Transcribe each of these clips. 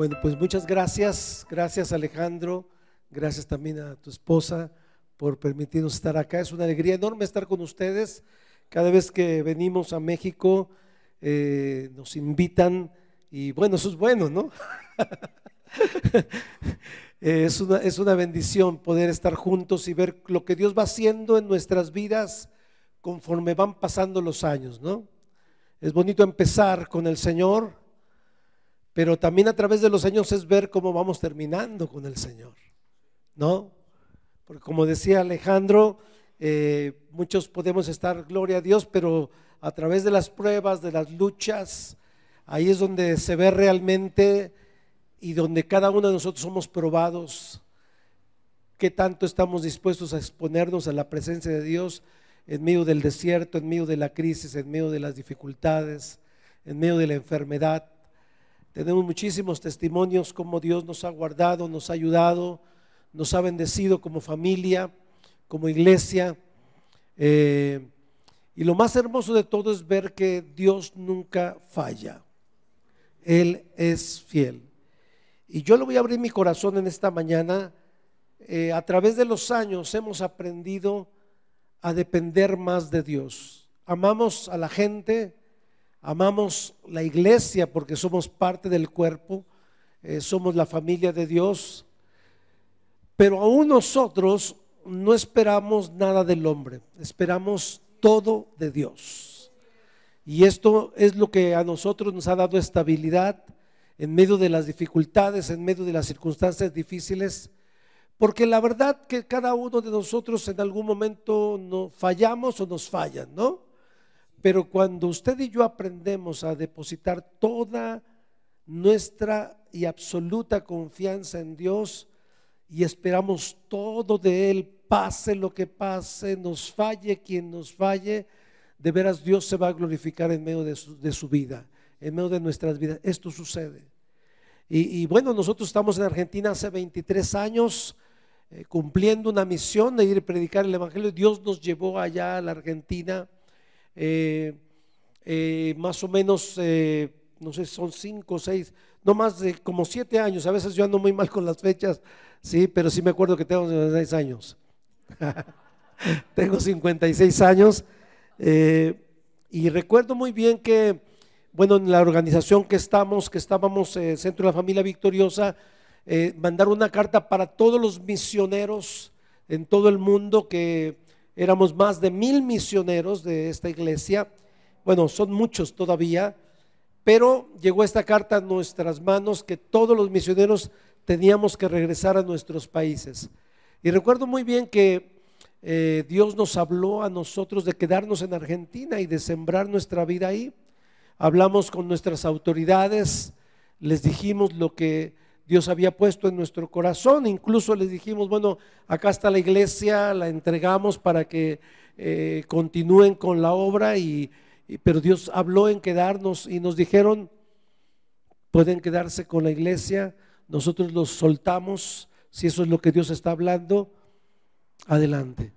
Bueno, pues muchas gracias, gracias Alejandro, gracias también a tu esposa por permitirnos estar acá. Es una alegría enorme estar con ustedes. Cada vez que venimos a México nos invitan y bueno, eso es bueno, ¿no? Es una bendición poder estar juntos y ver lo que Dios va haciendo en nuestras vidas conforme van pasando los años, ¿no? Es bonito empezar con el Señor, pero también a través de los años es ver cómo vamos terminando con el Señor, ¿no? Porque como decía Alejandro, muchos podemos estar, gloria a Dios, pero a través de las pruebas, de las luchas, ahí es donde se ve realmente y donde cada uno de nosotros somos probados, qué tanto estamos dispuestos a exponernos a la presencia de Dios en medio del desierto, en medio de la crisis, en medio de las dificultades, en medio de la enfermedad. Tenemos muchísimos testimonios cómo Dios nos ha guardado, nos ha ayudado, nos ha bendecido como familia, como iglesia. Y lo más hermoso de todo es ver que Dios nunca falla. Él es fiel. Y yo le voy a abrir mi corazón en esta mañana. A través de los años hemos aprendido a depender más de Dios. Amamos a la gente, amamos la iglesia porque somos parte del cuerpo, somos la familia de Dios, pero aún nosotros no esperamos nada del hombre, esperamos todo de Dios. Y esto es lo que a nosotros nos ha dado estabilidad en medio de las dificultades, en medio de las circunstancias difíciles, porque la verdad que cada uno de nosotros en algún momento no fallamos o nos fallan, ¿no? Pero cuando usted y yo aprendemos a depositar toda nuestra y absoluta confianza en Dios y esperamos todo de Él, pase lo que pase, nos falle quien nos falle, de veras Dios se va a glorificar en medio de su vida, en medio de nuestras vidas. Esto sucede. Y bueno, nosotros estamos en Argentina hace 23 años cumpliendo una misión de ir a predicar el evangelio. Dios nos llevó allá a la Argentina. Más o menos, no sé, son 5 o 6, no más de como 7 años. A veces yo ando muy mal con las fechas, sí, pero sí me acuerdo que tengo 56 años. Tengo 56 años y recuerdo muy bien que, bueno, en la organización que estábamos, Centro de la Familia Victoriosa, mandaron una carta para todos los misioneros en todo el mundo, que éramos más de 1000 misioneros de esta iglesia. Bueno, son muchos todavía, pero llegó esta carta a nuestras manos que todos los misioneros teníamos que regresar a nuestros países. Y recuerdo muy bien que Dios nos habló a nosotros de quedarnos en Argentina y de sembrar nuestra vida ahí. Hablamos con nuestras autoridades, les dijimos lo que Dios había puesto en nuestro corazón, incluso les dijimos, bueno, acá está la iglesia, la entregamos para que continúen con la obra, pero Dios habló en quedarnos y nos dijeron, pueden quedarse con la iglesia, nosotros los soltamos, si eso es lo que Dios está hablando, adelante.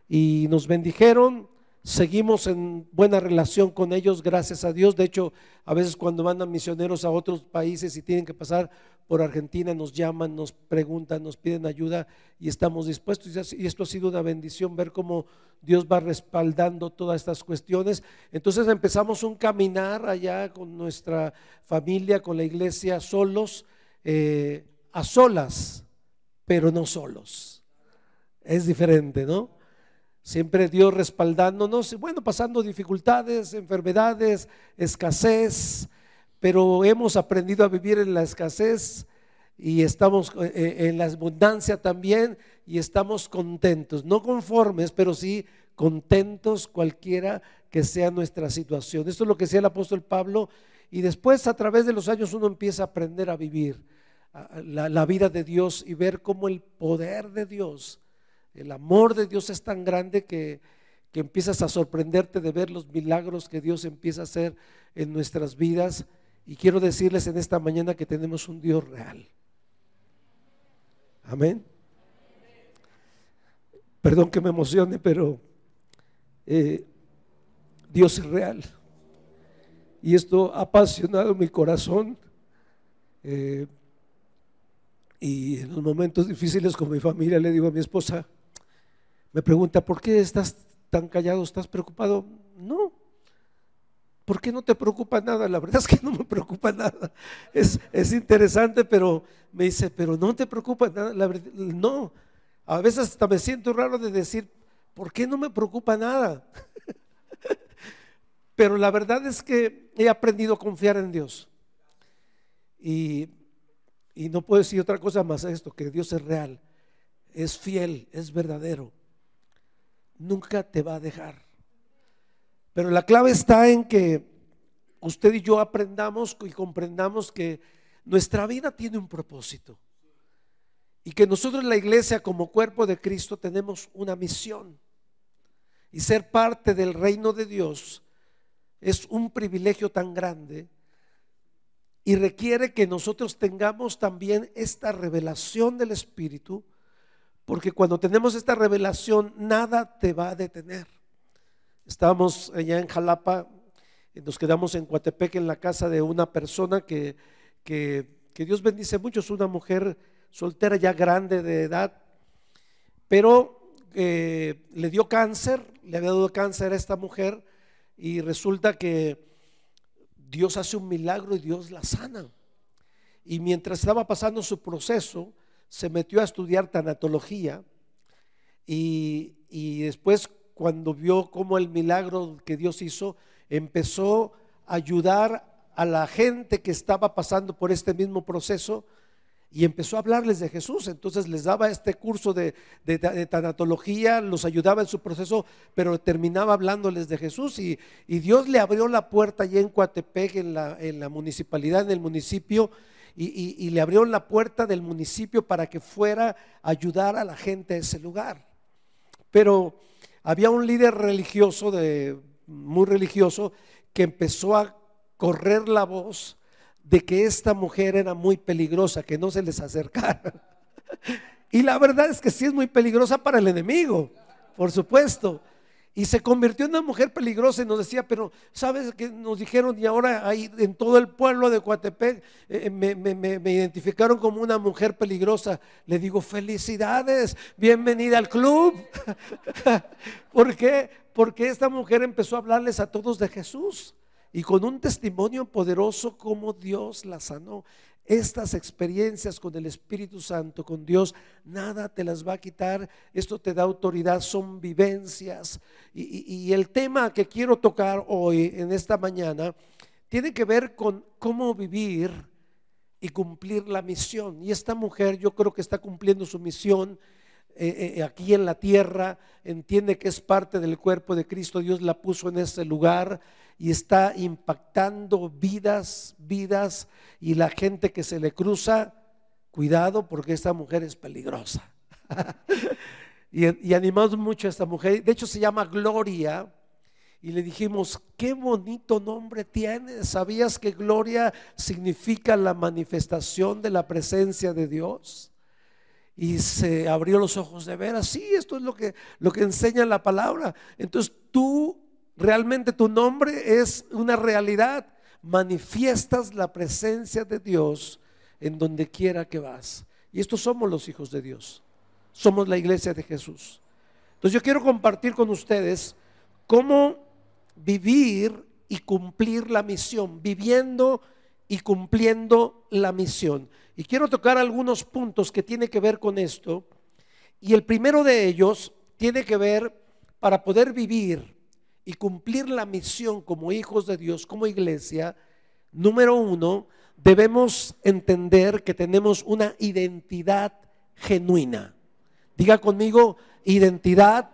Y nos bendijeron. Seguimos en buena relación con ellos, gracias a Dios. De hecho, a veces cuando mandan misioneros a otros países y tienen que pasar por Argentina, nos llaman, nos preguntan, nos piden ayuda y estamos dispuestos. Y esto ha sido una bendición, ver cómo Dios va respaldando todas estas cuestiones. Entonces empezamos un caminar allá con nuestra familia, con la iglesia, solos, a solas, pero no solos. Es diferente, ¿no? Siempre Dios respaldándonos, bueno, pasando dificultades, enfermedades, escasez, pero hemos aprendido a vivir en la escasez y estamos en la abundancia también, y estamos contentos, no conformes, pero sí contentos cualquiera que sea nuestra situación. Esto es lo que decía el apóstol Pablo, y después a través de los años uno empieza a aprender a vivir la vida de Dios y ver cómo el poder de Dios, el amor de Dios es tan grande que empiezas a sorprenderte de ver los milagros que Dios empieza a hacer en nuestras vidas. Y quiero decirles en esta mañana que tenemos un Dios real. Amén. Perdón que me emocione, pero Dios es real. Y esto ha apasionado mi corazón Eh, y en los momentos difíciles con mi familia le digo a mi esposa, me pregunta, ¿por qué estás tan callado? ¿Estás preocupado? No. ¿Por qué no te preocupa nada? La verdad es que no me preocupa nada. Es interesante, pero me dice, pero no te preocupa nada. La verdad, no. A veces hasta me siento raro de decir, ¿por qué no me preocupa nada? Pero la verdad es que he aprendido a confiar en Dios. Y, y no puedo decir otra cosa más a esto, que Dios es real, es fiel, es verdadero. Nunca te va a dejar. Pero la clave está en que usted y yo aprendamos y comprendamos que nuestra vida tiene un propósito y que nosotros en la iglesia como cuerpo de Cristo tenemos una misión, y ser parte del reino de Dios es un privilegio tan grande y requiere que nosotros tengamos también esta revelación del Espíritu, porque cuando tenemos esta revelación nada te va a detener. Estábamos allá en Jalapa, nos quedamos en Coatepec en la casa de una persona que Dios bendice mucho. Es una mujer soltera ya grande de edad, pero le dio cáncer, le había dado cáncer a esta mujer, y resulta que Dios hace un milagro y Dios la sana. Y mientras estaba pasando su proceso, se metió a estudiar tanatología y después, cuando vio cómo el milagro que Dios hizo, empezó a ayudar a la gente que estaba pasando por este mismo proceso y empezó a hablarles de Jesús. Entonces les daba este curso de tanatología, los ayudaba en su proceso, pero terminaba hablándoles de Jesús, y Dios le abrió la puerta allí en Coatepec, en la municipalidad, en el municipio, y le abrieron la puerta del municipio para que fuera a ayudar a la gente de ese lugar. Pero había un líder religioso, muy religioso, que empezó a correr la voz de que esta mujer era muy peligrosa, que no se les acercara. Y la verdad es que sí es muy peligrosa para el enemigo, por supuesto. Y se convirtió en una mujer peligrosa, y nos decía, pero ¿sabes qué nos dijeron? Y ahora ahí en todo el pueblo de Coatepec me identificaron como una mujer peligrosa. Le digo, felicidades, bienvenida al club. ¿Por qué? Porque esta mujer empezó a hablarles a todos de Jesús, y con un testimonio poderoso como Dios la sanó. Estas experiencias con el Espíritu Santo, con Dios, nada te las va a quitar. Esto te da autoridad, son vivencias. Y el tema que quiero tocar hoy, en esta mañana, tiene que ver con cómo vivir y cumplir la misión. Y esta mujer, yo creo que está cumpliendo su misión aquí en la tierra. Entiende que es parte del cuerpo de Cristo. Dios la puso en ese lugar y está impactando vidas, y la gente que se le cruza, cuidado, porque esta mujer es peligrosa. y animamos mucho a esta mujer. De hecho se llama Gloria, y le dijimos, qué bonito nombre tienes. ¿Sabías que Gloria significa la manifestación de la presencia de Dios? Y se abrió los ojos de veras. Sí, esto es lo que enseña la palabra. Entonces realmente tu nombre es una realidad. Manifiestas la presencia de Dios en donde quiera que vas. Y estos somos los hijos de Dios, somos la iglesia de Jesús. Entonces yo quiero compartir con ustedes cómo vivir y cumplir la misión, viviendo y cumpliendo la misión. Y quiero tocar algunos puntos que tienen que ver con esto. Y el primero de ellos tiene que ver, para poder vivir y cumplir la misión como hijos de Dios, como iglesia, número uno, debemos entender que tenemos una identidad genuina. Diga conmigo, identidad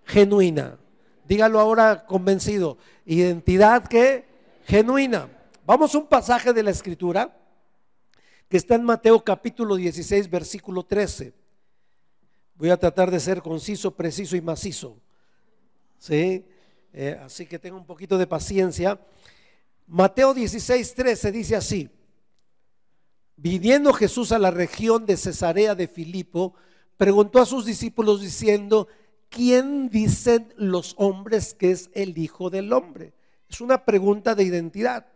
genuina. Dígalo ahora convencido, identidad ¿qué? Genuina. Vamos a un pasaje de la Escritura que está en Mateo capítulo 16, versículo 13. Voy a tratar de ser conciso, preciso y macizo, ¿sí? Así que tenga un poquito de paciencia. Mateo 16, 13 dice así: viniendo Jesús a la región de Cesarea de Filipo, preguntó a sus discípulos diciendo: ¿quién dicen los hombres que es el Hijo del Hombre? Es una pregunta de identidad.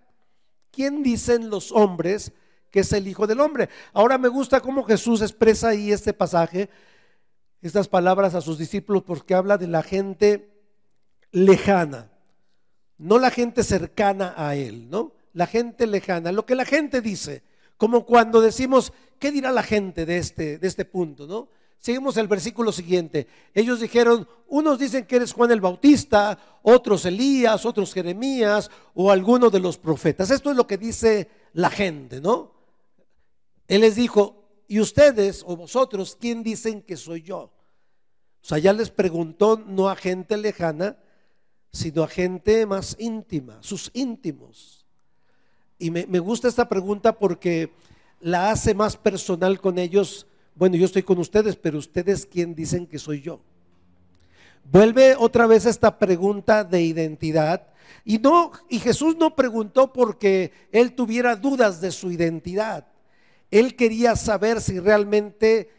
¿Quién dicen los hombres que que es el Hijo del Hombre. Ahora me gusta cómo Jesús expresa ahí este pasaje, estas palabras a sus discípulos, porque habla de la gente lejana, no la gente cercana a Él, ¿no? La gente lejana, lo que la gente dice, como cuando decimos, ¿qué dirá la gente de este punto, no? Seguimos el versículo siguiente. Ellos dijeron, unos dicen que eres Juan el Bautista, otros Elías, otros Jeremías o alguno de los profetas. Esto es lo que dice la gente, ¿no? Él les dijo, ¿y ustedes o vosotros quién dicen que soy yo? O sea, ya les preguntó no a gente lejana, sino a gente más íntima, sus íntimos. Y me gusta esta pregunta porque la hace más personal con ellos. Bueno, yo estoy con ustedes, pero ustedes ¿quién dicen que soy yo? Vuelve otra vez esta pregunta de identidad. Y Jesús no preguntó porque él tuviera dudas de su identidad. Él quería saber si realmente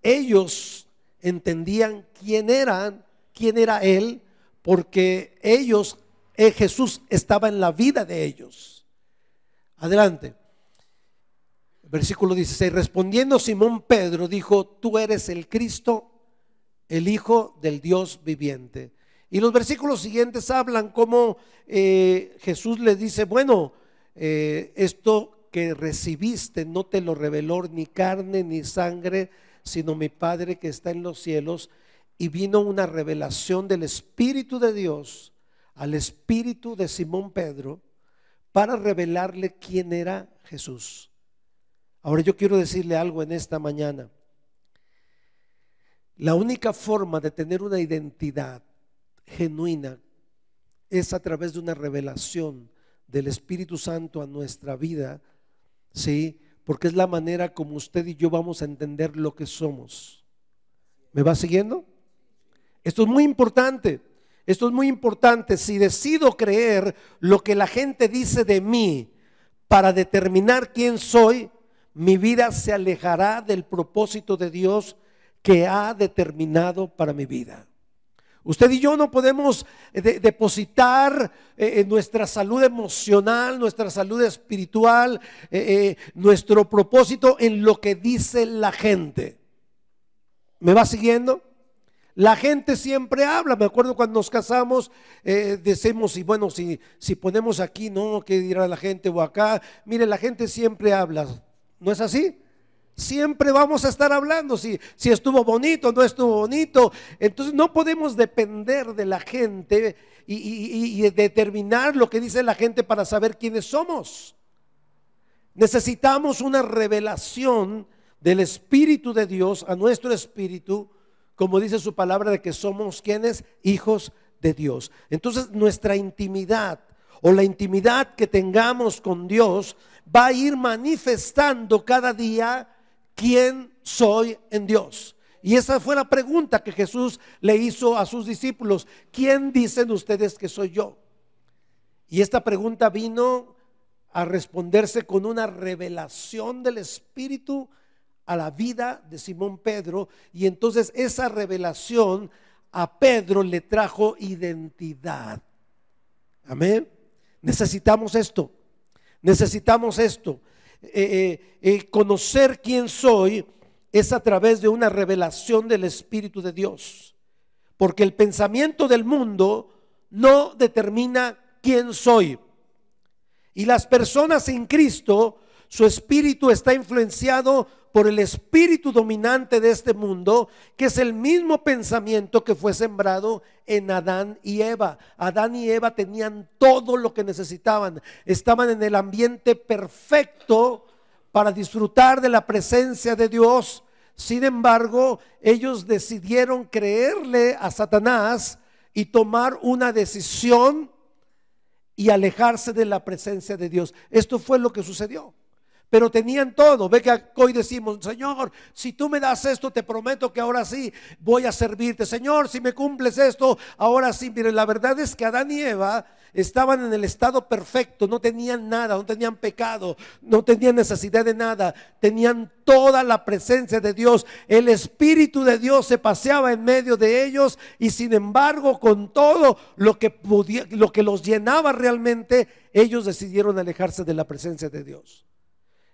ellos entendían quién era él, porque Jesús estaba en la vida de ellos. Adelante. Versículo 16, respondiendo Simón Pedro dijo, tú eres el Cristo, el Hijo del Dios viviente. Y los versículos siguientes hablan como Jesús les dice, bueno, esto que recibiste no te lo reveló ni carne ni sangre, sino mi Padre que está en los cielos. Y vino una revelación del Espíritu de Dios al espíritu de Simón Pedro para revelarle quién era Jesús. Ahora yo quiero decirle algo en esta mañana. La única forma de tener una identidad genuina es a través de una revelación del Espíritu Santo a nuestra vida, ¿sí? Porque es la manera como usted y yo vamos a entender lo que somos. ¿Me va siguiendo? Esto es muy importante. Esto es muy importante. Si decido creer lo que la gente dice de mí para determinar quién soy, mi vida se alejará del propósito de Dios que ha determinado para mi vida. Usted y yo no podemos depositar nuestra salud emocional, nuestra salud espiritual, nuestro propósito en lo que dice la gente. ¿Me va siguiendo? La gente siempre habla. Me acuerdo cuando nos casamos, decimos, y bueno, si ponemos aquí, no, ¿qué dirá la gente? O acá, mire, la gente siempre habla. ¿No es así? Siempre vamos a estar hablando si estuvo bonito, no estuvo bonito. Entonces no podemos depender de la gente y determinar lo que dice la gente para saber quiénes somos. Necesitamos una revelación del Espíritu de Dios a nuestro espíritu, como dice su palabra, de que somos ¿quiénes? Hijos de Dios. Entonces nuestra intimidad o la intimidad que tengamos con Dios va a ir manifestando cada día quién soy en Dios. Y esa fue la pregunta que Jesús le hizo a sus discípulos: ¿quién dicen ustedes que soy yo? Y esta pregunta vino a responderse con una revelación del Espíritu a la vida de Simón Pedro. Y entonces esa revelación a Pedro le trajo identidad. Amén. Necesitamos esto. Necesitamos esto. Conocer quién soy es a través de una revelación del Espíritu de Dios, porque el pensamiento del mundo no determina quién soy. Y las personas en Cristo, su espíritu está influenciado por el espíritu dominante de este mundo, que es el mismo pensamiento que fue sembrado en Adán y Eva. Adán y Eva tenían todo lo que necesitaban, estaban en el ambiente perfecto para disfrutar de la presencia de Dios. Sin embargo, ellos decidieron creerle a Satanás y tomar una decisión y alejarse de la presencia de Dios. Esto fue lo que sucedió. Pero tenían todo. Ve que hoy decimos: Señor, si tú me das esto, te prometo que ahora sí voy a servirte. Señor, si me cumples esto, ahora sí. Miren, la verdad es que Adán y Eva estaban en el estado perfecto. No tenían nada, no tenían pecado, no tenían necesidad de nada. Tenían toda la presencia de Dios. El Espíritu de Dios se paseaba en medio de ellos. Y sin embargo, con todo lo que los llenaba realmente, ellos decidieron alejarse de la presencia de Dios.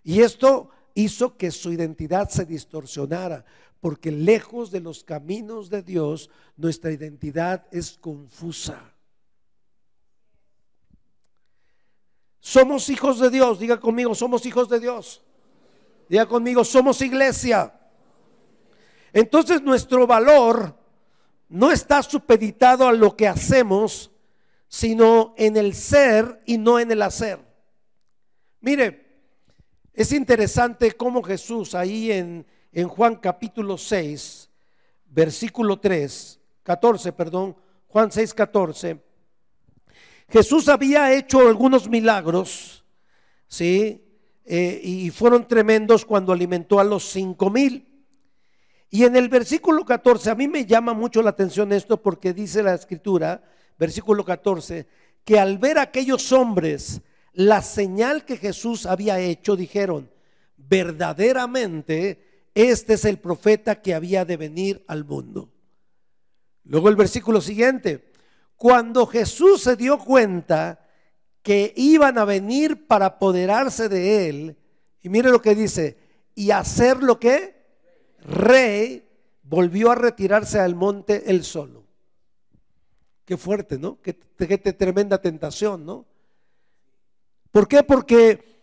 Y esto hizo que su identidad se distorsionara, porque lejos de los caminos de Dios, nuestra identidad es confusa. Somos hijos de Dios. Diga conmigo, somos hijos de Dios. Diga conmigo, somos iglesia. Entonces nuestro valor no está supeditado a lo que hacemos, sino en el ser y no en el hacer. Mire, es interesante cómo Jesús ahí en Juan capítulo 6, versículo 14, Juan 6, 14. Jesús había hecho algunos milagros, ¿sí? Y fueron tremendos cuando alimentó a los 5,000. Y en el versículo 14, a mí me llama mucho la atención esto, porque dice la escritura, versículo 14, que al ver a aquellos hombres la señal que Jesús había hecho, dijeron: verdaderamente este es el profeta que había de venir al mundo. Luego el versículo siguiente: cuando Jesús se dio cuenta que iban a venir para apoderarse de él, y mire lo que dice, y hacer lo que rey, volvió a retirarse al monte él solo. Qué fuerte, ¿no? Qué tremenda tentación, ¿no? ¿Por qué? Porque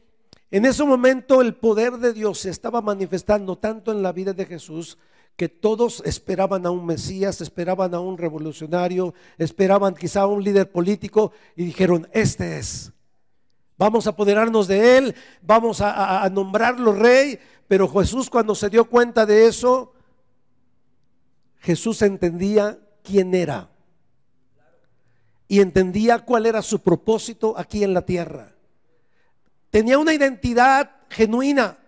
en ese momento el poder de Dios se estaba manifestando tanto en la vida de Jesús, que todos esperaban a un Mesías, esperaban a un revolucionario, esperaban quizá a un líder político, y dijeron: este es, vamos a apoderarnos de él, vamos a nombrarlo rey. Pero Jesús, cuando se dio cuenta de eso, Jesús entendía quién era y entendía cuál era su propósito aquí en la tierra. Tenía una identidad genuina.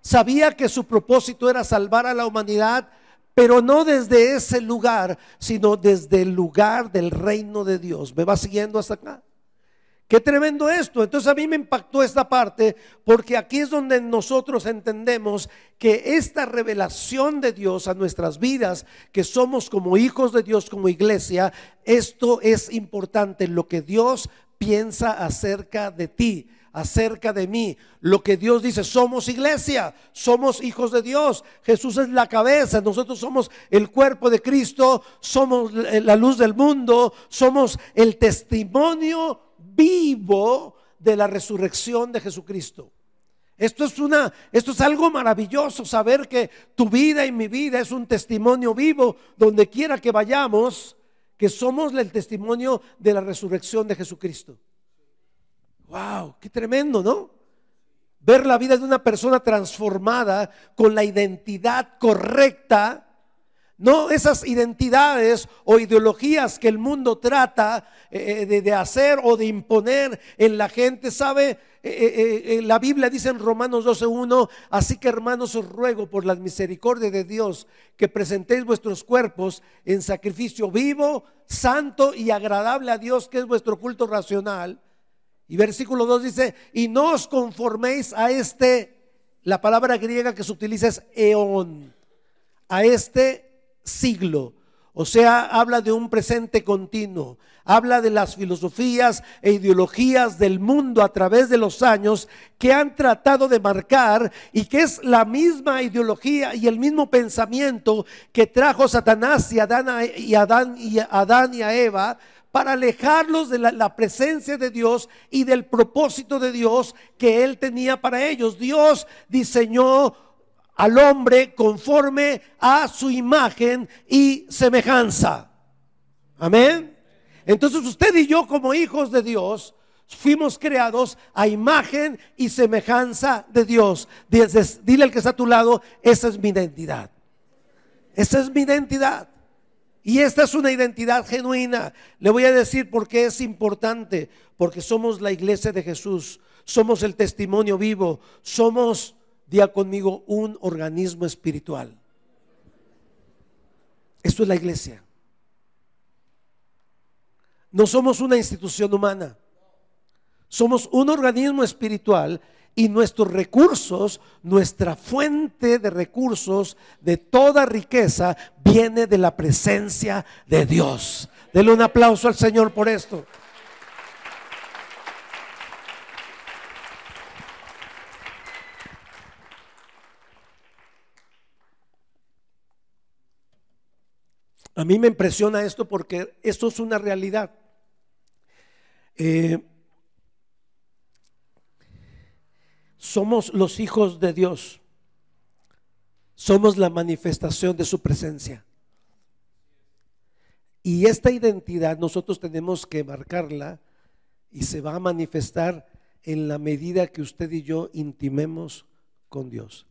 Sabía que su propósito era salvar a la humanidad, pero no desde ese lugar, sino desde el lugar del reino de Dios. ¿Me va siguiendo hasta acá? Qué tremendo esto. Entonces a mí me impactó esta parte, porque aquí es donde nosotros entendemos que esta revelación de Dios a nuestras vidas, que somos como hijos de Dios, como iglesia, esto es importante. Lo que Dios piensa acerca de ti, acerca de mí, lo que Dios dice: somos iglesia, somos hijos de Dios, Jesús es la cabeza, nosotros somos el cuerpo de Cristo, somos la luz del mundo, somos el testimonio vivo de la resurrección de Jesucristo. Esto es algo maravilloso, saber que tu vida y mi vida es un testimonio vivo donde quiera que vayamos, que somos el testimonio de la resurrección de Jesucristo. Wow, qué tremendo, ¿no? Ver la vida de una persona transformada con la identidad correcta. No esas identidades o ideologías que el mundo trata de hacer o de imponer en la gente. ¿Sabe? La Biblia dice en Romanos 12:1: así que, hermanos, os ruego por la misericordia de Dios que presentéis vuestros cuerpos en sacrificio vivo, santo y agradable a Dios, que es vuestro culto racional. Y versículo 2 dice: y no os conforméis a la palabra griega que se utiliza es eón, a este siglo. O sea, habla de un presente continuo, habla de las filosofías e ideologías del mundo a través de los años, que han tratado de marcar, y que es la misma ideología y el mismo pensamiento que trajo Satanás y Adán y a Eva, para alejarlos de la presencia de Dios y del propósito de Dios que Él tenía para ellos. Dios diseñó al hombre conforme a su imagen y semejanza. Amén. Entonces usted y yo, como hijos de Dios, fuimos creados a imagen y semejanza de Dios. Dile al que está a tu lado: esa es mi identidad. Esa es mi identidad. Y esta es una identidad genuina. Le voy a decir por qué es importante. Porque somos la iglesia de Jesús, somos el testimonio vivo, somos, diga conmigo, un organismo espiritual. Esto es la iglesia. No somos una institución humana, somos un organismo espiritual. Y nuestros recursos, nuestra fuente de recursos, de toda riqueza, viene de la presencia de Dios. Denle un aplauso al Señor por esto. A mí me impresiona esto porque esto es una realidad. Somos los hijos de Dios, somos la manifestación de su presencia. Y esta identidad nosotros tenemos que marcarla y se va a manifestar en la medida que usted y yo intimemos con Dios.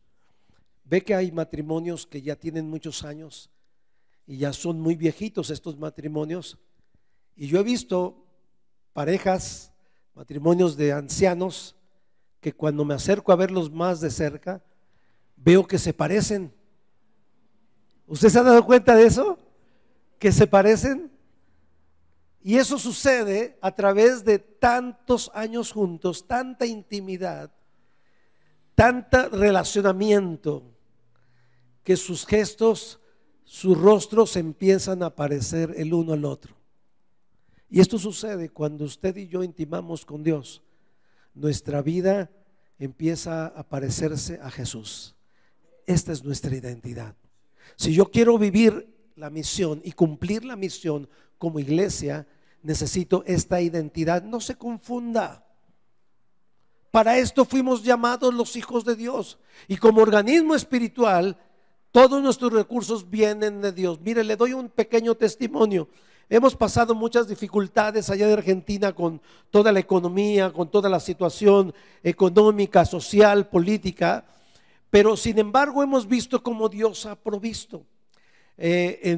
Ve que hay matrimonios que ya tienen muchos años y ya son muy viejitos estos matrimonios. Y yo he visto parejas, matrimonios de ancianos, que cuando me acerco a verlos más de cerca, veo que se parecen. ¿Usted se ha dado cuenta de eso? Que se parecen. Y eso sucede a través de tantos años juntos, tanta intimidad, tanto relacionamiento, que sus gestos, sus rostros empiezan a parecer el uno al otro. Y esto sucede cuando usted y yo intimamos con Dios. Nuestra vida empieza a parecerse a Jesús. Esta es nuestra identidad. Si yo quiero vivir la misión y cumplir la misión como iglesia, necesito esta identidad. No se confunda. Para esto fuimos llamados los hijos de Dios. Y como organismo espiritual, todos nuestros recursos vienen de Dios. Mire, le doy un pequeño testimonio. Hemos pasado muchas dificultades allá de Argentina con toda la economía, con toda la situación económica, social, política, pero sin embargo hemos visto cómo Dios ha provisto.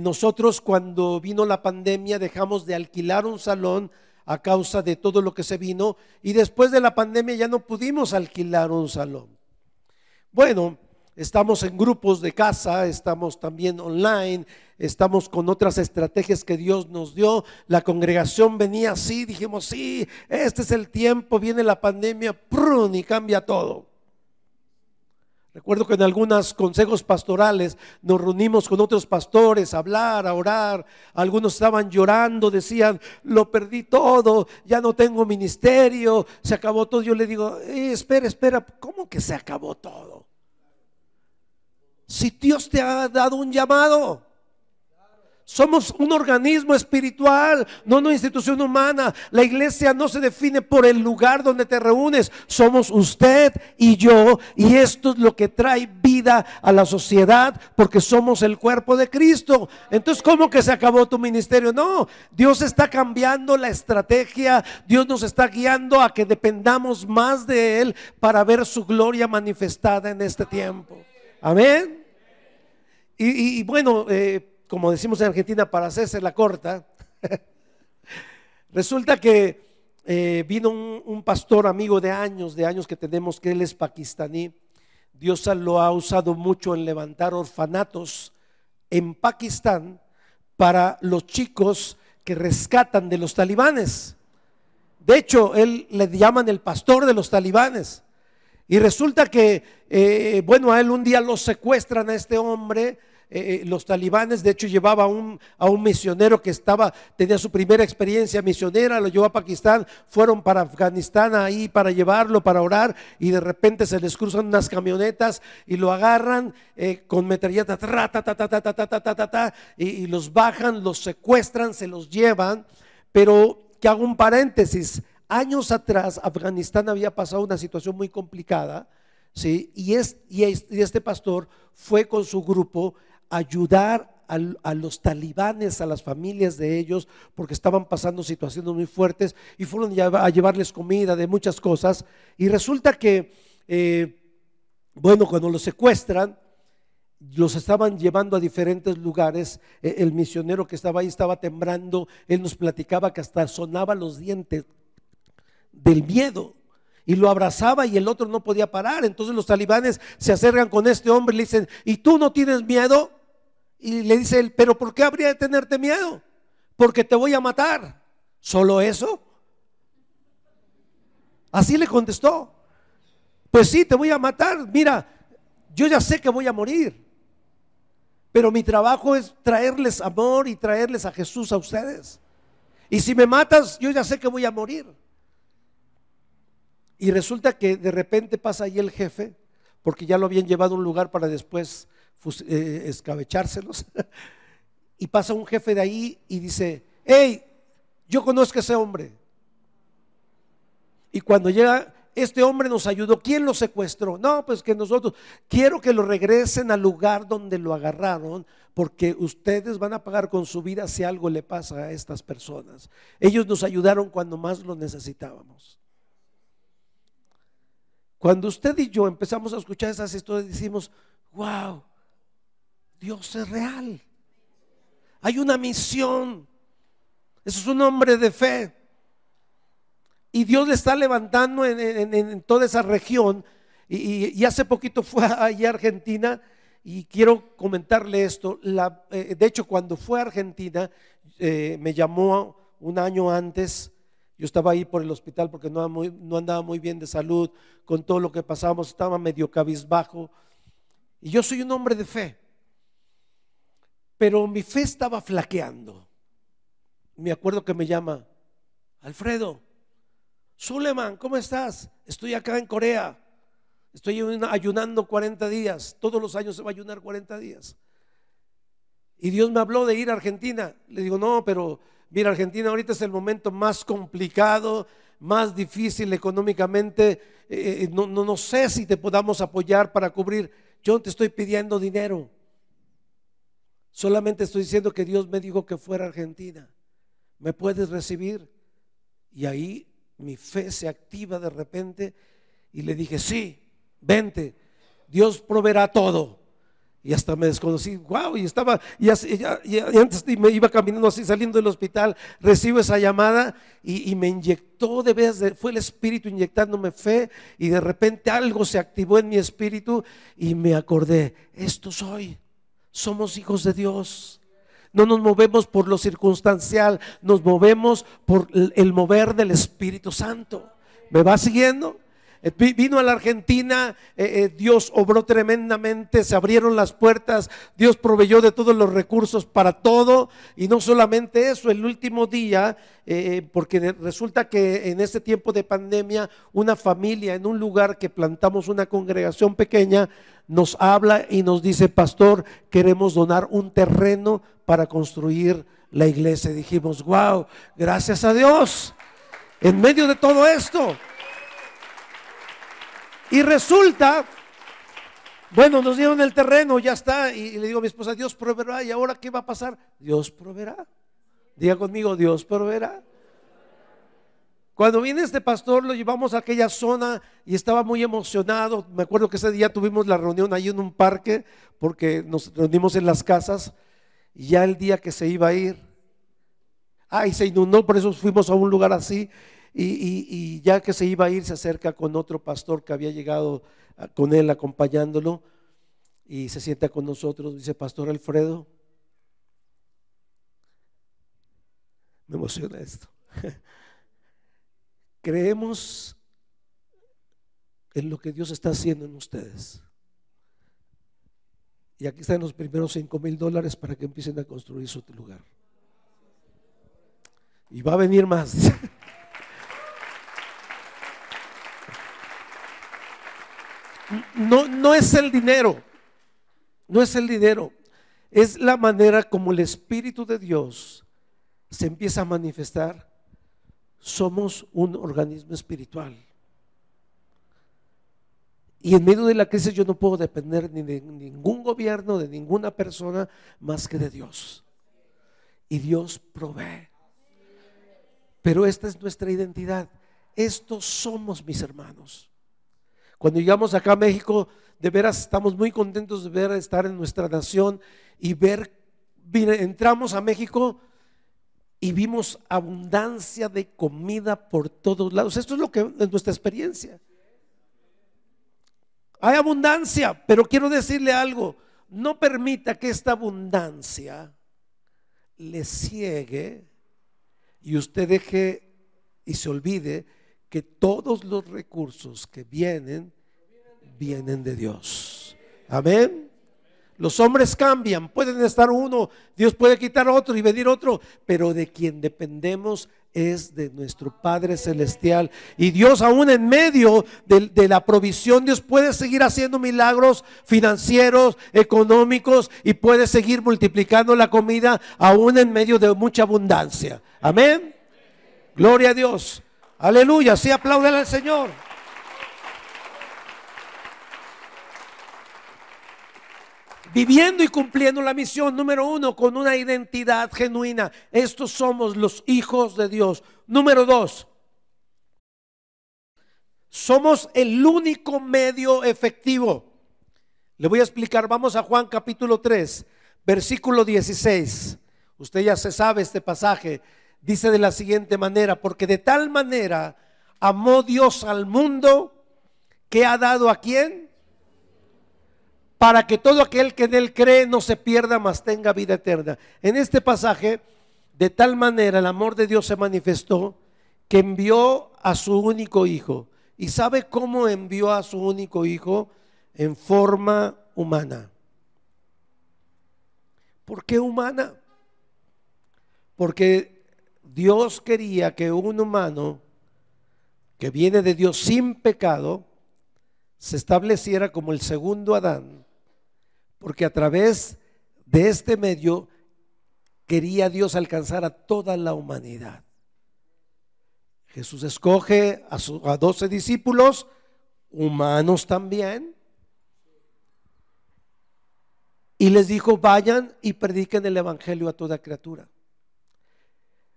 Nosotros, cuando vino la pandemia, dejamos de alquilar un salón a causa de todo lo que se vino, y después de la pandemia ya no pudimos alquilar un salón. Bueno, estamos en grupos de casa, estamos también online, estamos con otras estrategias que Dios nos dio. La congregación venía así, dijimos, sí, este es el tiempo, viene la pandemia, ¡prun!, y cambia todo. Recuerdo que en algunos consejos pastorales nos reunimos con otros pastores a hablar, a orar. Algunos estaban llorando, decían, lo perdí todo, ya no tengo ministerio, se acabó todo. Yo le digo, espera, ¿cómo que se acabó todo? Si Dios te ha dado un llamado. Somos un organismo espiritual, no una institución humana. La iglesia no se define por el lugar donde te reúnes. Somos usted y yo, y esto es lo que trae vida a la sociedad, porque somos el cuerpo de Cristo. Entonces, ¿cómo que se acabó tu ministerio? No, Dios está cambiando la estrategia. Dios nos está guiando a que dependamos más de Él para ver su gloria manifestada en este tiempo. Amén. Y bueno, como decimos en Argentina, para hacerse la corta, resulta que vino un pastor amigo de años que tenemos, que él es pakistaní. Dios lo ha usado mucho en levantar orfanatos en Pakistán para los chicos que rescatan de los talibanes. De hecho, él le llaman el pastor de los talibanes. Y resulta que, bueno, a él un día lo secuestran a este hombre. Los talibanes, de hecho, llevaba a un misionero que tenía su primera experiencia misionera, lo llevó a Pakistán, fueron para Afganistán ahí para llevarlo, para orar, y de repente se les cruzan unas camionetas y lo agarran con metralleta, y los bajan, los secuestran, se los llevan. Pero que hago un paréntesis, años atrás Afganistán había pasado una situación muy complicada, ¿sí? Y este pastor fue con su grupo ayudar a los talibanes, a las familias de ellos, porque estaban pasando situaciones muy fuertes, y fueron a llevarles comida, de muchas cosas. Y resulta que bueno, cuando los secuestran, los estaban llevando a diferentes lugares. El misionero que estaba ahí estaba temblando. Él nos platicaba que hasta sonaba los dientes del miedo, y lo abrazaba y el otro no podía parar. Entonces los talibanes se acercan con este hombre y le dicen, ¿y tú no tienes miedo? Y le dice él, ¿pero por qué habría de tenerte miedo? Porque te voy a matar. ¿Solo eso? Así le contestó. Pues sí, te voy a matar. Mira, yo ya sé que voy a morir, pero mi trabajo es traerles amor y traerles a Jesús a ustedes. Y si me matas, yo ya sé que voy a morir. Y resulta que de repente pasa ahí el jefe, porque ya lo habían llevado a un lugar para después escabechárselos. y pasa un jefe de ahí y dice: hey, yo conozco a ese hombre. Y cuando llega, este hombre nos ayudó. ¿Quién lo secuestró? No, pues que nosotros. Quiero que lo regresen al lugar donde lo agarraron, porque ustedes van a pagar con su vida si algo le pasa a estas personas. Ellos nos ayudaron cuando más lo necesitábamos. Cuando usted y yo empezamos a escuchar esas historias, decimos: wow, Dios es real. Hay una misión. Eso es un hombre de fe. Y Dios le está levantando en toda esa región. Y hace poquito fue allá a Argentina. Y quiero comentarle esto. De hecho, cuando fue a Argentina, me llamó un año antes. Yo estaba ahí por el hospital porque no andaba muy bien de salud. Con todo lo que pasábamos, estaba medio cabizbajo. Y yo soy un hombre de fe, pero mi fe estaba flaqueando. Me acuerdo que me llama: Alfredo, Suleman, ¿cómo estás? Estoy acá en Corea. Estoy ayunando 40 días. Todos los años se va a ayunar 40 días. Y Dios me habló de ir a Argentina. Le digo: no, pero mira, Argentina ahorita es el momento más complicado, más difícil económicamente. No sé si te podamos apoyar para cubrir. Yo no te estoy pidiendo dinero. Solamente estoy diciendo que Dios me dijo que fuera a Argentina. ¿Me puedes recibir? Y ahí mi fe se activa de repente y le dije: sí, vente, Dios proveerá todo. Y hasta me desconocí, wow, y estaba, y antes me iba caminando así, saliendo del hospital, recibo esa llamada y me inyectó, de vez, fue el Espíritu inyectándome fe, y de repente algo se activó en mi espíritu y me acordé: esto soy, somos hijos de Dios. No nos movemos por lo circunstancial, nos movemos por el mover del Espíritu Santo. ¿Me va siguiendo? Vino a la Argentina, Dios obró tremendamente, se abrieron las puertas, Dios proveyó de todos los recursos para todo. Y no solamente eso, el último día, porque resulta que en este tiempo de pandemia, una familia en un lugar que plantamos una congregación pequeña, nos habla y nos dice: pastor, queremos donar un terreno para construir la iglesia. Dijimos: wow, gracias a Dios, en medio de todo esto. Y resulta, bueno, nos dieron el terreno, ya está. Y le digo a mi esposa: Dios proveerá. ¿Y ahora qué va a pasar? Dios proveerá. Diga conmigo: Dios proveerá. Cuando viene este pastor, lo llevamos a aquella zona y estaba muy emocionado. Me acuerdo que ese día tuvimos la reunión ahí en un parque, porque nos reunimos en las casas. Y ya el día que se iba a ir, y se inundó, por eso fuimos a un lugar así. Y ya que se iba a ir, se acerca con otro pastor que había llegado con él acompañándolo, y se sienta con nosotros. Dice: pastor Alfredo, me emociona esto. Creemos en lo que Dios está haciendo en ustedes. Y aquí están los primeros $5,000 para que empiecen a construir su lugar. Y va a venir más. No es el dinero, no es el dinero, es la manera como el Espíritu de Dios se empieza a manifestar. Somos un organismo espiritual, y en medio de la crisis yo no puedo depender ni de ningún gobierno, de ninguna persona, más que de Dios. Y Dios provee. Pero esta es nuestra identidad. Estos somos, mis hermanos. Cuando llegamos acá a México, de veras estamos muy contentos de ver estar en nuestra nación y ver, entramos a México y vimos abundancia de comida por todos lados. Esto es lo que es nuestra experiencia. Hay abundancia, pero quiero decirle algo: no permita que esta abundancia le ciegue y usted deje y se olvide que todos los recursos que vienen de Dios. Amén. Los hombres cambian, pueden estar uno, Dios puede quitar otro y venir otro, pero de quien dependemos es de nuestro Padre Celestial. Y Dios, aún en medio de la provisión, Dios puede seguir haciendo milagros financieros, económicos, y puede seguir multiplicando la comida aún en medio de mucha abundancia. Amén. Gloria a Dios. Aleluya. Sí, apláudele al Señor. Viviendo y cumpliendo la misión, número uno, con una identidad genuina. Estos somos los hijos de Dios. Número dos, somos el único medio efectivo. Le voy a explicar, vamos a Juan capítulo 3, versículo 16. Usted ya se sabe este pasaje. Dice de la siguiente manera: porque de tal manera amó Dios al mundo, que ha dado ¿a quién? Para que todo aquel que en él cree no se pierda, mas tenga vida eterna. En este pasaje, de tal manera el amor de Dios se manifestó, que envió a su único hijo. ¿Y sabe cómo envió a su único hijo? En forma humana. ¿Por qué humana? Porque Dios quería que un humano que viene de Dios sin pecado se estableciera como el segundo Adán, porque a través de este medio quería Dios alcanzar a toda la humanidad. Jesús escoge a 12 discípulos, humanos también, y les dijo: vayan y prediquen el evangelio a toda criatura.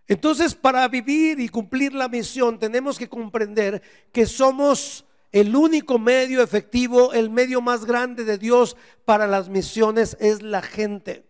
Entonces, para vivir y cumplir la misión, tenemos que comprender que somos el único medio efectivo, el medio más grande de Dios para las misiones es la gente.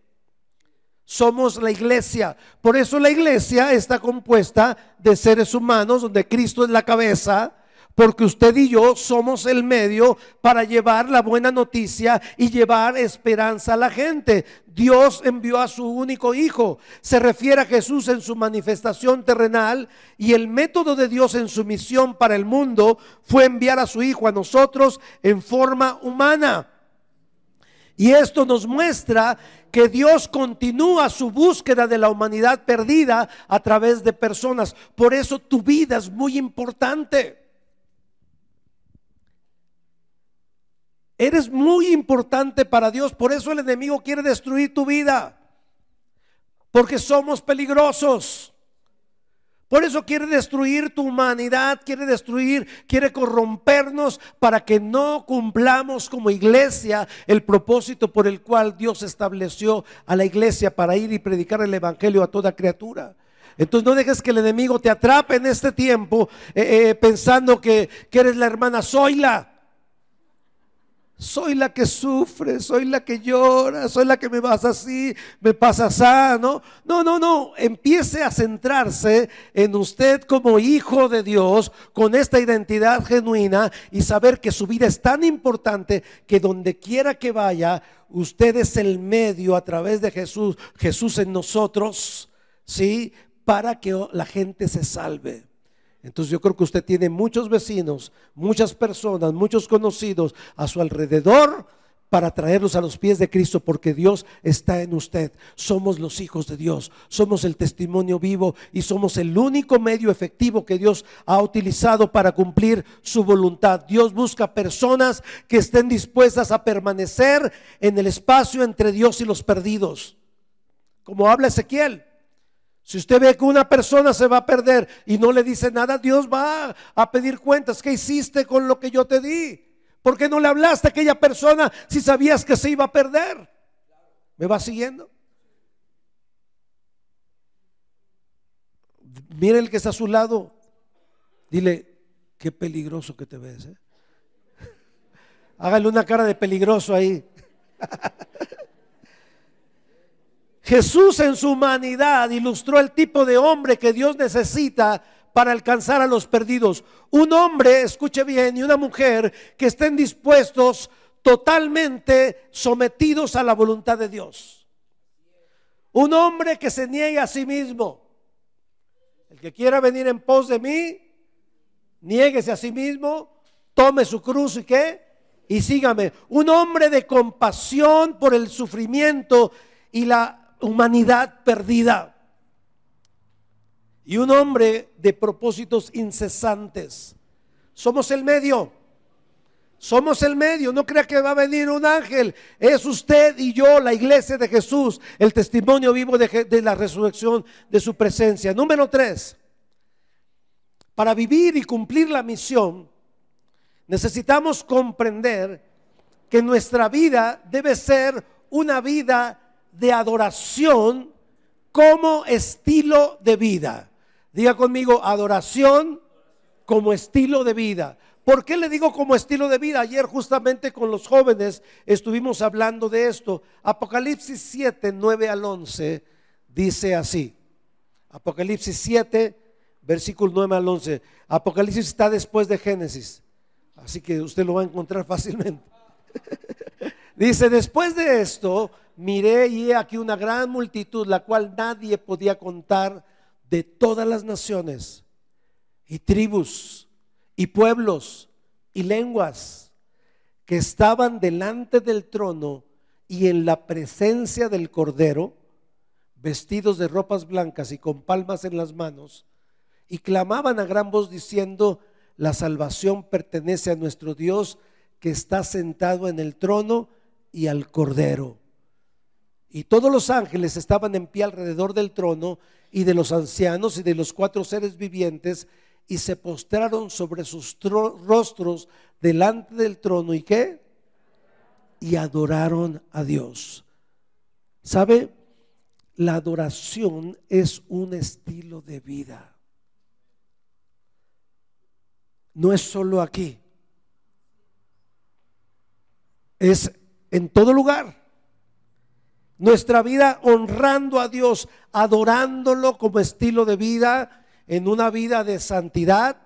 Somos la iglesia. Por eso la iglesia está compuesta de seres humanos, donde Cristo es la cabeza, porque usted y yo somos el medio para llevar la buena noticia y llevar esperanza a la gente. Dios envió a su único hijo. Se refiere a Jesús en su manifestación terrenal, y el método de Dios en su misión para el mundo fue enviar a su hijo a nosotros en forma humana. Y esto nos muestra que Dios continúa su búsqueda de la humanidad perdida a través de personas. Por eso tu vida es muy importante. Eres muy importante para Dios. Por eso el enemigo quiere destruir tu vida, porque somos peligrosos. Por eso quiere destruir tu humanidad, quiere corrompernos para que no cumplamos como iglesia el propósito por el cual Dios estableció a la iglesia, para ir y predicar el evangelio a toda criatura. Entonces no dejes que el enemigo te atrape en este tiempo pensando que eres la hermana Zoila. Soy la que sufre, soy la que llora, soy la que me pasa así, me pasa así, ¿no? No, empiece a centrarse en usted como hijo de Dios, con esta identidad genuina, y saber que su vida es tan importante que donde quiera que vaya, usted es el medio a través de Jesús en nosotros, ¿sí? Para que la gente se salve. Entonces yo creo que usted tiene muchos vecinos, muchas personas, muchos conocidos a su alrededor para traerlos a los pies de Cristo, porque Dios está en usted. Somos los hijos de Dios, somos el testimonio vivo y somos el único medio efectivo que Dios ha utilizado para cumplir su voluntad. Dios busca personas que estén dispuestas a permanecer en el espacio entre Dios y los perdidos, como habla Ezequiel. Si usted ve que una persona se va a perder y no le dice nada, Dios va a pedir cuentas. ¿Qué hiciste con lo que yo te di? ¿Por qué no le hablaste a aquella persona si sabías que se iba a perder? ¿Me va siguiendo? Mire el que está a su lado, dile: qué peligroso que te ves, ¿eh? Hágale una cara de peligroso ahí. Jesús en su humanidad ilustró el tipo de hombre que Dios necesita para alcanzar a los perdidos. Un hombre, escuche bien, y una mujer que estén dispuestos, totalmente sometidos a la voluntad de Dios. Un hombre que se niegue a sí mismo. El que quiera venir en pos de mí, niéguese a sí mismo, tome su cruz y ¿qué? y sígame, un hombre de compasión por el sufrimiento y la humanidad perdida, y un hombre de propósitos incesantes. Somos el medio. Somos el medio. No crea que va a venir un ángel. Es usted y yo, la iglesia de Jesús, el testimonio vivo de la resurrección, de su presencia. Número 3. Para vivir y cumplir la misión, necesitamos comprender que nuestra vida debe ser una vida de adoración como estilo de vida. Diga conmigo, adoración como estilo de vida. ¿Por qué le digo como estilo de vida? Ayer justamente con los jóvenes estuvimos hablando de esto. Apocalipsis 7, 9 al 11 dice así. Apocalipsis 7, versículo 9 al 11. Apocalipsis está después de Génesis, así que usted lo va a encontrar fácilmente. Dice: después de esto miré y he aquí una gran multitud, la cual nadie podía contar, de todas las naciones y tribus y pueblos y lenguas, que estaban delante del trono y en la presencia del Cordero, vestidos de ropas blancas y con palmas en las manos, y clamaban a gran voz diciendo: la salvación pertenece a nuestro Dios, que está sentado en el trono, y al Cordero. Y todos los ángeles estaban en pie alrededor del trono y de los ancianos y de los 4 seres vivientes, y se postraron sobre sus rostros delante del trono. ¿Y qué? Y adoraron a Dios. ¿Sabe? La adoración es un estilo de vida. No es solo aquí, es en todo lugar. Nuestra vida honrando a Dios, adorándolo como estilo de vida, en una vida de santidad,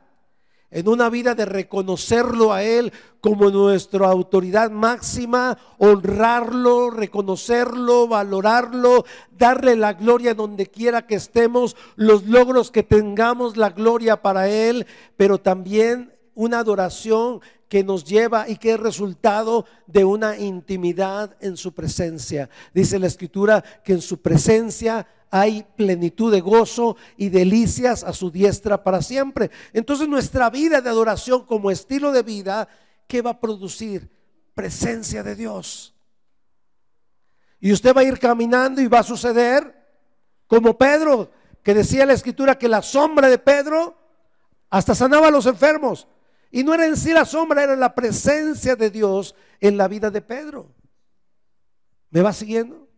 en una vida de reconocerlo a Él como nuestra autoridad máxima, honrarlo, reconocerlo, valorarlo, darle la gloria donde quiera que estemos, los logros que tengamos, la gloria para Él, pero también una adoración que nos lleva y que es resultado de una intimidad en su presencia. Dice la Escritura que en su presencia hay plenitud de gozo y delicias a su diestra para siempre. Entonces nuestra vida de adoración como estilo de vida, ¿qué va a producir? Presencia de Dios. Y usted va a ir caminando y va a suceder como Pedro, que decía la Escritura que la sombra de Pedro hasta sanaba a los enfermos. Y no era en sí la sombra, era la presencia de Dios en la vida de Pedro. ¿Me va siguiendo?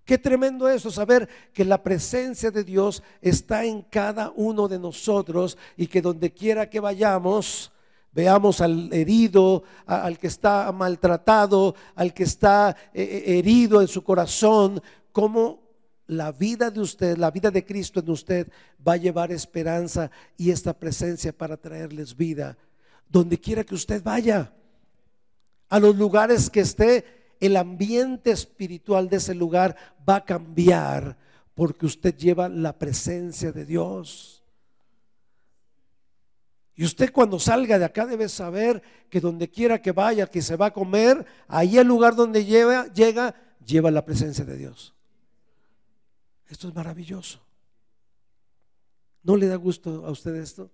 Qué tremendo eso, saber que la presencia de Dios está en cada uno de nosotros, y que donde quiera que vayamos, veamos al herido, al que está maltratado, al que está herido en su corazón, como la vida de usted, la vida de Cristo en usted va a llevar esperanza y esta presencia para traerles vida. Donde quiera que usted vaya, a los lugares que esté, el ambiente espiritual de ese lugar va a cambiar, porque usted lleva la presencia de Dios. Y usted cuando salga de acá debe saber que donde quiera que vaya, que se va a comer, ahí el lugar donde lleva la presencia de Dios. Esto es maravilloso. ¿No le da gusto a usted esto?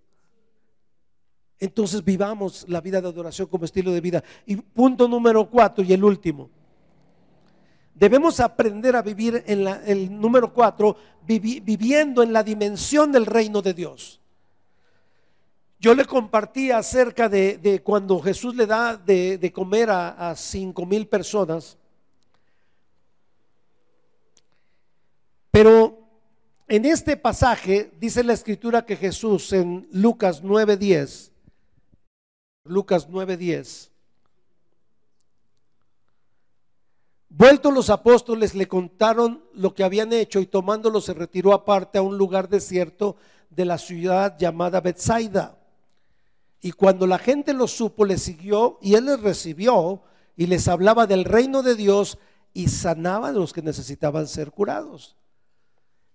Entonces vivamos la vida de adoración como estilo de vida. Y punto número 4 y el último, debemos aprender a vivir el número 4, viviendo en la dimensión del reino de Dios. Yo le compartí acerca de cuando Jesús le da de comer a 5,000 personas. Pero en este pasaje dice la Escritura que Jesús, en Lucas 9:10, vueltos los apóstoles le contaron lo que habían hecho, y tomándolo se retiró aparte a un lugar desierto de la ciudad llamada Betsaida. Y cuando la gente lo supo, le siguió, y él les recibió y les hablaba del reino de Dios, y sanaba a los que necesitaban ser curados.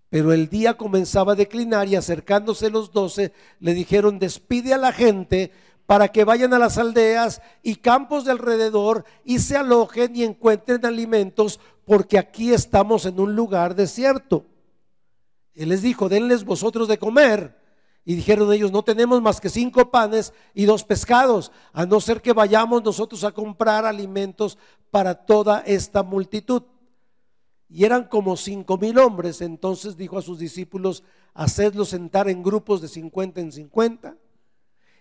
Pero el día comenzaba a declinar, y acercándose los 12 le dijeron: despide a la gente, para que vayan a las aldeas y campos de alrededor y se alojen y encuentren alimentos, porque aquí estamos en un lugar desierto. Él les dijo: denles vosotros de comer. Y dijeron ellos: no tenemos más que 5 panes y 2 pescados, a no ser que vayamos nosotros a comprar alimentos para toda esta multitud. Y eran como 5,000 hombres. Entonces dijo a sus discípulos: hacedlos sentar en grupos de 50 en 50.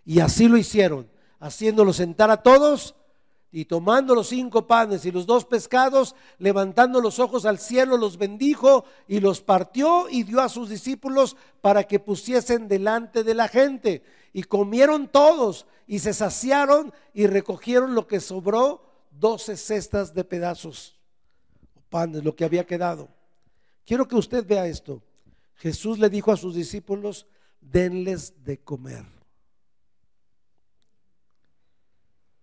Y así lo hicieron, haciéndolos sentar a todos. Y tomando los 5 panes y los 2 pescados, levantando los ojos al cielo, los bendijo y los partió y dio a sus discípulos para que pusiesen delante de la gente. Y comieron todos y se saciaron y recogieron lo que sobró, 12 cestas de pedazos, panes, lo que había quedado. Quiero que usted vea esto. Jesús le dijo a sus discípulos: denles de comer.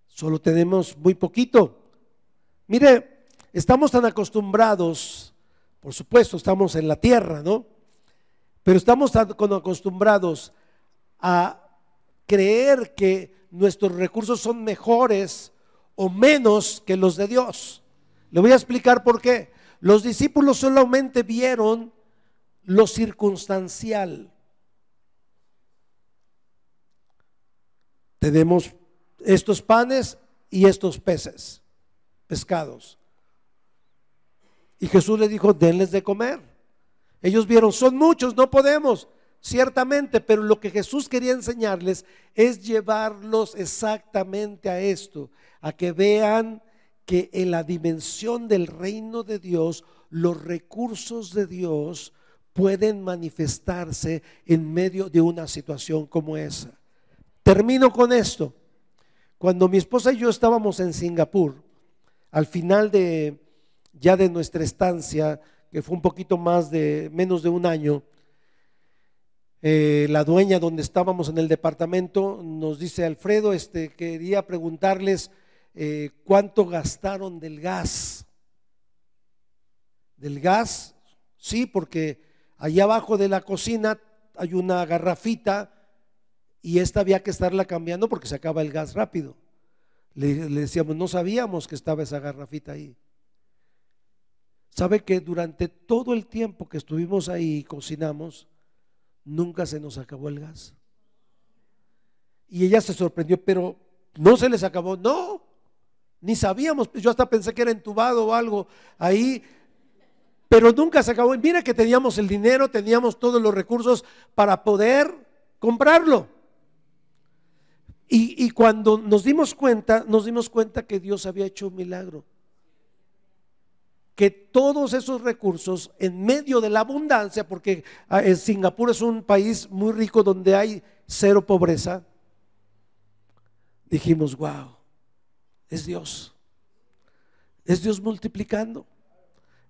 Solo tenemos muy poquito. Mire, estamos tan acostumbrados, por supuesto estamos en la tierra, ¿no? Pero estamos tan acostumbrados a creer que nuestros recursos son mejores o menos que los de Dios. Le voy a explicar por qué. Los discípulos solamente vieron lo circunstancial. Tenemos estos panes y estos pescados. Y Jesús les dijo: denles de comer. Ellos vieron: son muchos, no podemos. Ciertamente, pero lo que Jesús quería enseñarles es llevarlos exactamente a esto, a que vean que en la dimensión del reino de Dios, los recursos de Dios pueden manifestarse en medio de una situación como esa. Termino con esto. Cuando mi esposa y yo estábamos en Singapur, al final de nuestra estancia, que fue un poquito menos de un año, la dueña donde estábamos en el departamento nos dice: Alfredo, quería preguntarles cuánto gastaron del gas. Del gas, sí, porque allá abajo de la cocina hay una garrafita y esta había que estarla cambiando porque se acaba el gas rápido. Le decíamos: no sabíamos que estaba esa garrafita ahí. ¿Sabe que durante todo el tiempo que estuvimos ahí y cocinamos, nunca se nos acabó el gas? Y ella se sorprendió: pero ¿no se les acabó? No, ni sabíamos. Yo hasta pensé que era entubado o algo ahí, pero nunca se acabó. Y mira que teníamos el dinero, teníamos todos los recursos para poder comprarlo. Y cuando nos dimos cuenta que Dios había hecho un milagro, que todos esos recursos en medio de la abundancia, porque Singapur es un país muy rico donde hay 0 pobreza, dijimos: wow, es Dios multiplicando.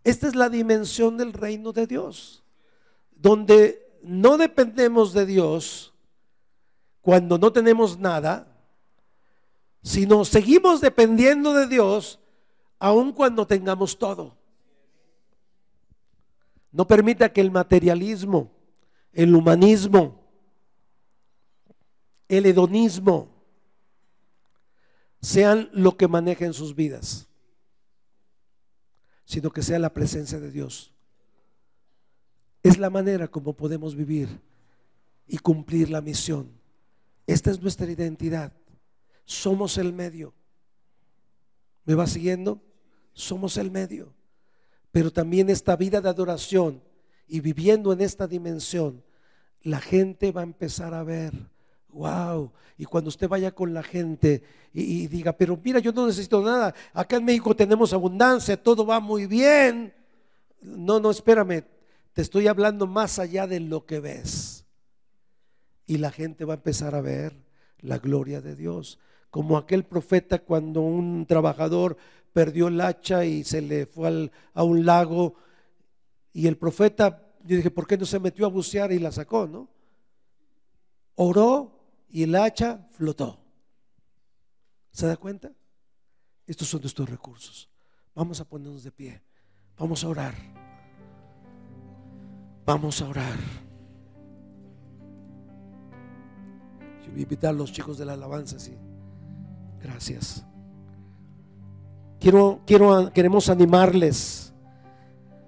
Esta es la dimensión del reino de Dios, donde no dependemos de Dios cuando no tenemos nada, sino seguimos dependiendo de Dios aun cuando tengamos todo. No permita que el materialismo, el humanismo, el hedonismo sean lo que manejen sus vidas, sino que sea la presencia de Dios. Es la manera como podemos vivir y cumplir la misión. Esta es nuestra identidad. Somos el medio. ¿Me va siguiendo? Somos el medio. Pero también esta vida de adoración y viviendo en esta dimensión, la gente va a empezar a ver: wow. Y cuando usted vaya con la gente y diga: pero mira, yo no necesito nada, acá en México tenemos abundancia, todo va muy bien. No, espérame, te estoy hablando más allá de lo que ves. Y la gente va a empezar a ver la gloria de Dios, como aquel profeta cuando un trabajador perdió el hacha y se le fue a un lago, y el profeta, yo dije: ¿por qué no se metió a bucear y la sacó? ¿No? Oró y el hacha flotó. ¿Se da cuenta? Estos son nuestros recursos. Vamos a ponernos de pie, vamos a orar. Vamos a orar. Yo voy a invitar a los chicos de la alabanza, sí. Gracias. Queremos animarles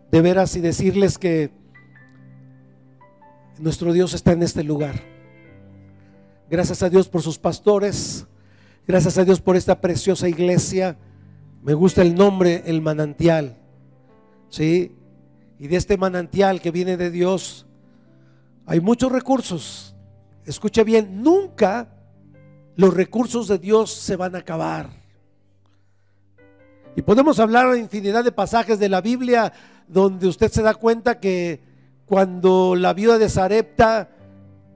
de veras y decirles que nuestro Dios está en este lugar. Gracias a Dios por sus pastores. Gracias a Dios por esta preciosa iglesia. Me gusta el nombre, el manantial, ¿sí? Y de este manantial que viene de Dios hay muchos recursos. Escuche bien, nunca los recursos de Dios se van a acabar. Y podemos hablar de infinidad de pasajes de la Biblia donde usted se da cuenta que cuando la viuda de Sarepta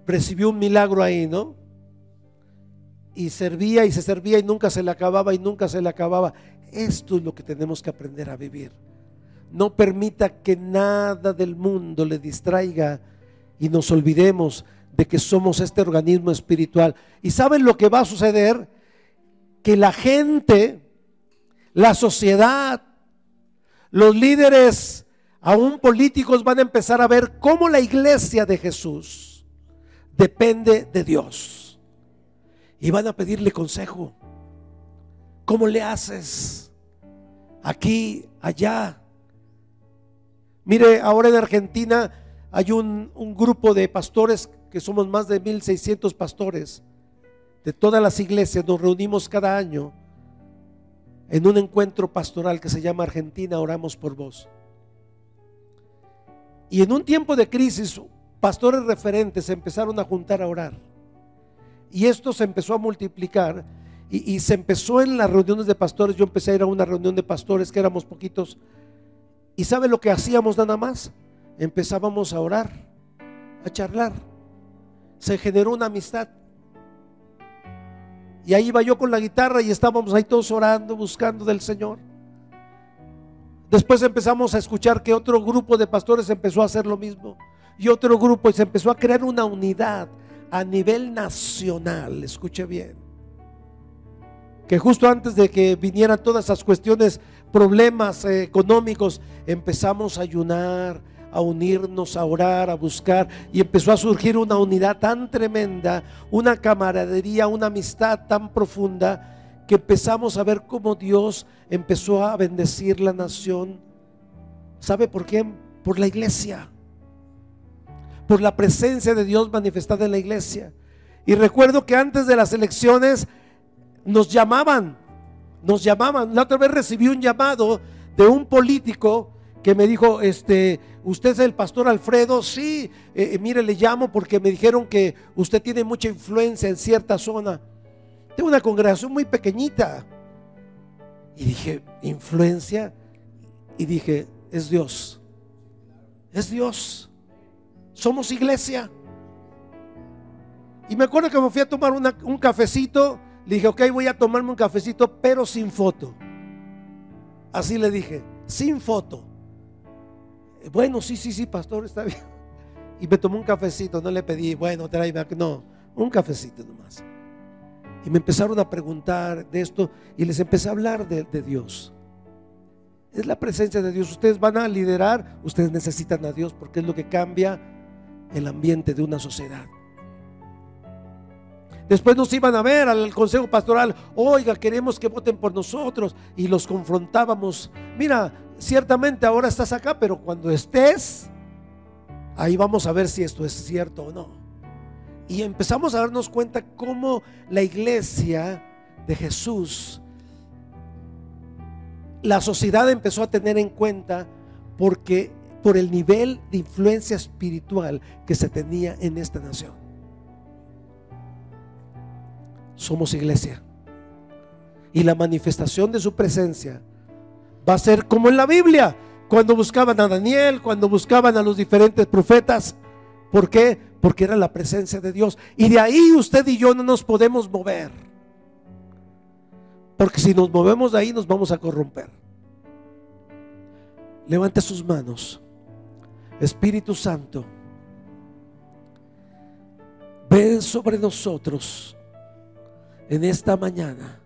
recibió un milagro ahí, ¿no? Y servía y se servía y nunca se le acababa y nunca se le acababa. Esto es lo que tenemos que aprender a vivir. No permita que nada del mundo le distraiga y nos olvidemos de que somos este organismo espiritual. ¿Y saben lo que va a suceder? Que la gente, la sociedad, los líderes, aún políticos, van a empezar a ver cómo la iglesia de Jesús depende de Dios. Y van a pedirle consejo. ¿Cómo le haces? Aquí, allá. Mire, ahora en Argentina hay un grupo de pastores, que somos más de 1,600 pastores de todas las iglesias. Nos reunimos cada año en un encuentro pastoral que se llama Argentina Oramos por Vos. Y en un tiempo de crisis, pastores referentes se empezaron a juntar a orar. Y esto se empezó a multiplicar y se empezó en las reuniones de pastores. Yo empecé a ir a una reunión de pastores que éramos poquitos. ¿Y sabe lo que hacíamos nada más? Empezábamos a orar, a charlar. Se generó una amistad. Y ahí iba yo con la guitarra y estábamos ahí todos orando, buscando del Señor. Después empezamos a escuchar que otro grupo de pastores empezó a hacer lo mismo. Y otro grupo, y se empezó a crear una unidad a nivel nacional. Escuche bien, que justo antes de que vinieran todas esas cuestiones, problemas económicos, empezamos a ayunar, a unirnos, a orar, a buscar, y empezó a surgir una unidad tan tremenda, una camaradería, una amistad tan profunda, que empezamos a ver cómo Dios empezó a bendecir la nación. ¿Sabe por qué? Por la iglesia, por la presencia de Dios manifestada en la iglesia. Y recuerdo que antes de las elecciones nos llamaban. La otra vez recibí un llamado de un político que me dijo, ¿usted es el pastor Alfredo? Sí, mire, le llamo porque me dijeron que usted tiene mucha influencia en cierta zona. Tengo una congregación muy pequeñita. Y dije, ¿influencia? Y dije, es Dios. Es Dios. Somos iglesia. Y me acuerdo que me fui a tomar un cafecito. Le dije, ok, voy a tomarme un cafecito, pero sin foto. Así le dije, sin foto. Bueno, sí, pastor, está bien. Y me tomó un cafecito, no le pedí, bueno, tráeme, no, un cafecito nomás. Y me empezaron a preguntar de esto y les empecé a hablar de Dios. Es la presencia de Dios. Ustedes van a liderar, ustedes necesitan a Dios porque es lo que cambia el ambiente de una sociedad. Después nos iban a ver al consejo pastoral, oiga, queremos que voten por nosotros, y los confrontábamos. Mira, ciertamente ahora estás acá, pero cuando estés, ahí vamos a ver si esto es cierto o no. Y empezamos a darnos cuenta cómo la iglesia de Jesús, la sociedad empezó a tener en cuenta por el nivel de influencia espiritual que se tenía en esta nación. Somos iglesia, y la manifestación de su presencia va a ser como en la Biblia, cuando buscaban a Daniel, cuando buscaban a los diferentes profetas. ¿Por qué? Porque era la presencia de Dios, y de ahí usted y yo no nos podemos mover, porque si nos movemos de ahí nos vamos a corromper. Levante sus manos. Espíritu Santo, ven sobre nosotros en esta mañana.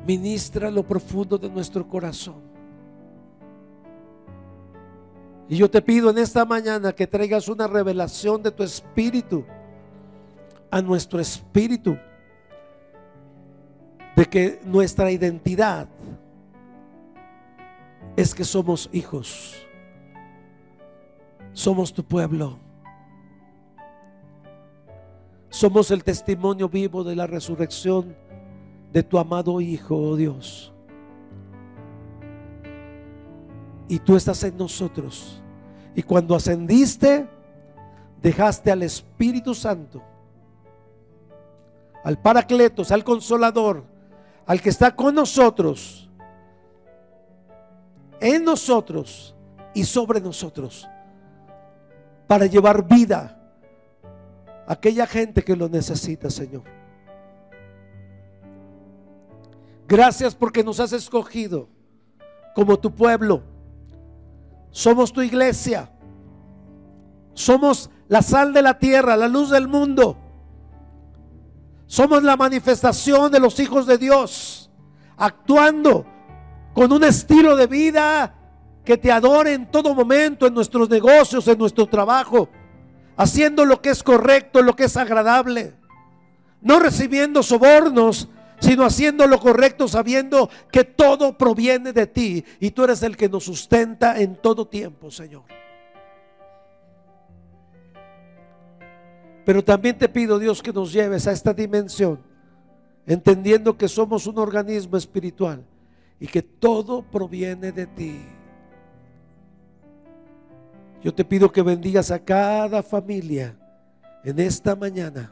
Ministra lo profundo de nuestro corazón. Y yo te pido en esta mañana que traigas una revelación de tu espíritu a nuestro espíritu, de que nuestra identidad es que somos hijos, somos tu pueblo, somos el testimonio vivo de la resurrección de tu amado Hijo, oh Dios. Y tú estás en nosotros. Y cuando ascendiste, dejaste al Espíritu Santo, al Paracletos, al Consolador, al que está con nosotros, en nosotros y sobre nosotros, para llevar vida a aquella gente que lo necesita, Señor. Gracias porque nos has escogido como tu pueblo. Somos tu iglesia. Somos la sal de la tierra, la luz del mundo. Somos la manifestación de los hijos de Dios, actuando con un estilo de vida que te adore en todo momento, en nuestros negocios, en nuestro trabajo, haciendo lo que es correcto, lo que es agradable, no recibiendo sobornos, sino haciendo lo correcto, sabiendo que todo proviene de ti y tú eres el que nos sustenta en todo tiempo, Señor. Pero también te pido, Dios, que nos lleves a esta dimensión, entendiendo que somos un organismo espiritual y que todo proviene de ti. Yo te pido que bendigas a cada familia en esta mañana,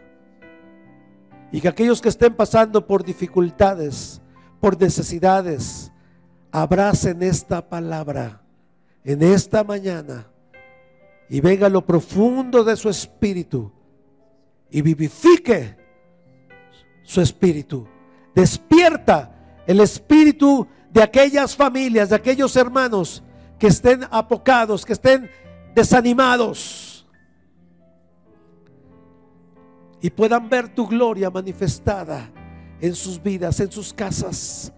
y que aquellos que estén pasando por dificultades, por necesidades, abracen esta palabra en esta mañana y venga a lo profundo de su espíritu y vivifique su espíritu. Despierta el espíritu de aquellas familias, de aquellos hermanos que estén apocados, que estén desanimados, y puedan ver tu gloria manifestada en sus vidas, en sus casas,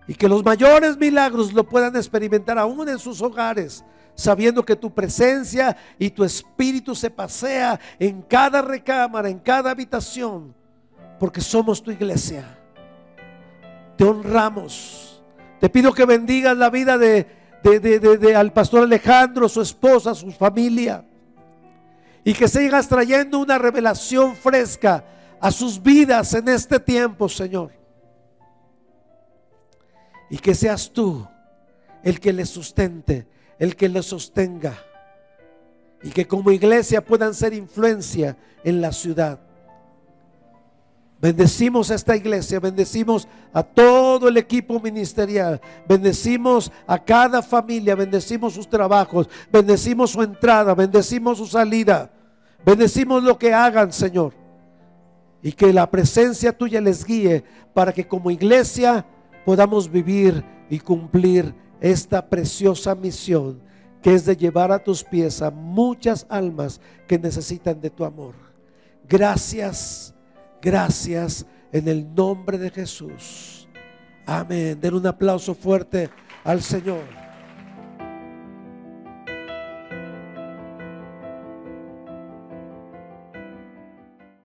y que los mayores milagros lo puedan experimentar aún en sus hogares, sabiendo que tu presencia y tu espíritu se pasea en cada recámara, en cada habitación, porque somos tu iglesia. Te honramos. Te pido que bendigas la vida al pastor Alejandro, su esposa, su familia, y que sigas trayendo una revelación fresca a sus vidas en este tiempo, Señor. Y que seas tú el que les sustente, el que les sostenga, y que como iglesia puedan ser influencia en la ciudad. Bendecimos a esta iglesia, bendecimos a todo el equipo ministerial, bendecimos a cada familia, bendecimos sus trabajos, bendecimos su entrada, bendecimos su salida, bendecimos lo que hagan, Señor, y que la presencia tuya les guíe para que como iglesia podamos vivir y cumplir esta preciosa misión, que es de llevar a tus pies a muchas almas que necesitan de tu amor. Gracias. Gracias en el nombre de Jesús. Amén. Den un aplauso fuerte al Señor.